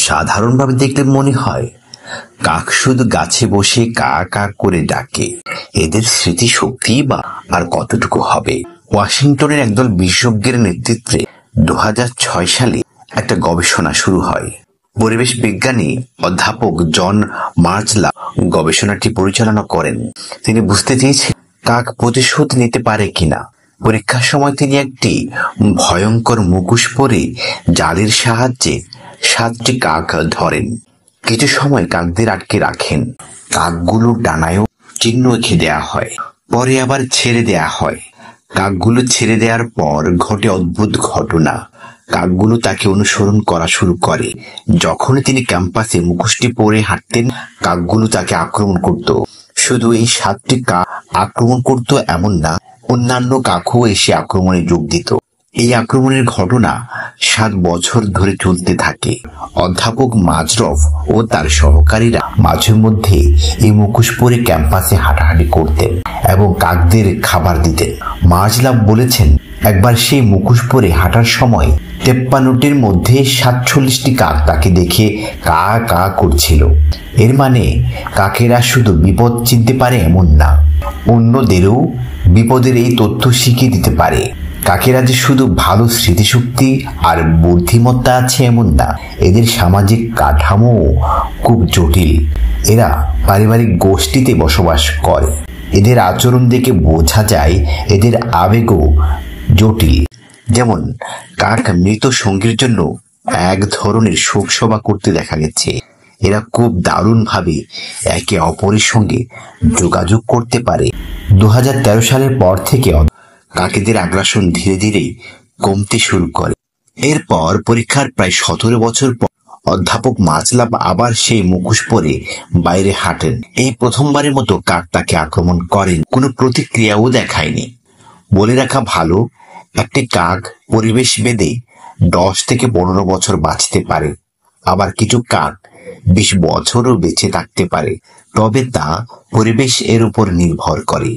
সাধারণভাবে দেখলে মনে হয় কাক শুধু গাছে বসে কা কা করে ডাকে। এদের স্মৃতিশক্তি বা আর কতটুকু হবে? ওয়াশিংটনের একদল বিশেষজ্ঞের নেতৃত্বে 2006 সালে একটা গবেষণা শুরু হয়। পরিবেশ বিজ্ঞানী অধ্যাপক জন মার্জলা গবেষণাটি পরিচালনা করেন। তিনি বুঝতে চেয়েছেন কাক প্রতিশোধ নিতে পারে কিনা। পরীক্ষার সময় তিনি একটি ভয়ঙ্কর মুখোশ পরে জালের সাহায্যে 7টি কাক ধরেন। কিছু সময় কাকদের আটকে রাখেন। কাকগুলো ডানায়ও চিহ্ন এঁকে দেয়া হয়, পরে আবার ছেড়ে দেয়া হয়। কাকগুলো ছেড়ে দেওয়ার পর ঘটে অদ্ভুত ঘটনা। কাকগুলো তাকে অনুসরণ করা শুরু করে। যখন তিনি ক্যাম্পাসে মুখোশটি পরে হাঁটতেন, কাকগুলো তাকে আক্রমণ করত। শুধু এই 7টি কাক আক্রমণ করত এমন না, অন্যান্য কাকও এসে আক্রমণে যোগ দিত। এই আক্রমণের ঘটনা 7 বছর ধরে চলতে থাকে। অধ্যাপক মাজরফ ও তার সহকারীরা মাঝে মধ্যে এই মুখোশ পরে ক্যাম্পাসে হাঁটাহাঁটি করতেন এবং কাকদের খাবার দিতেন। মাজলাভ বলেছেন, একবার সেই মুখোশ পরে হাঁটার সময় 53টির মধ্যে 47টি কাক তাকে দেখে কা কা করছিল। এর মানে কাকেরা শুধু বিপদ চিনতে পারে এমন না, অন্যদেরও বিপদের এই তথ্য শিখিয়ে দিতে পারে। কাকেরা যে শুধু ভালো স্মৃতিশক্তি আর বুদ্ধিমত্তা আছে এমন না, এদের সামাজিক কাঠামো খুব জটিল। এরা পারিবারিক গোষ্ঠীতে বসবাস করে। এদের আচরণ দেখে বোঝা যায় এদের আবেগও জটিল। যেমন কাক মৃত সঙ্গীর জন্য এক ধরনের শোকসভা করতে দেখা গেছে। এরা খুব দারুণভাবে একে অপরের সঙ্গে যোগাযোগ করতে পারে। 2013 সালের পর থেকে কাকেদের আগ্রাসন ধীরে ধীরে কমতে শুরু করে। এরপর পরীক্ষার প্রায় 17 বছর পর অধ্যাপক মাজলাভ আবার সেই মুখোশ পরে বাইরে হাঁটেন। এই প্রথমবারের মতো কাক তাকে আক্রমণ করেন, কোনো প্রতিক্রিয়াও দেখায়নি। বলে রাখা ভালো, একটি কাক পরিবেশ ভেদে 10 থেকে 15 বছর বাঁচতে পারে, আবার কিছু কাক 20 বছরও বেঁচে থাকতে পারে। তবে তা পরিবেশ এর উপর নির্ভর করে।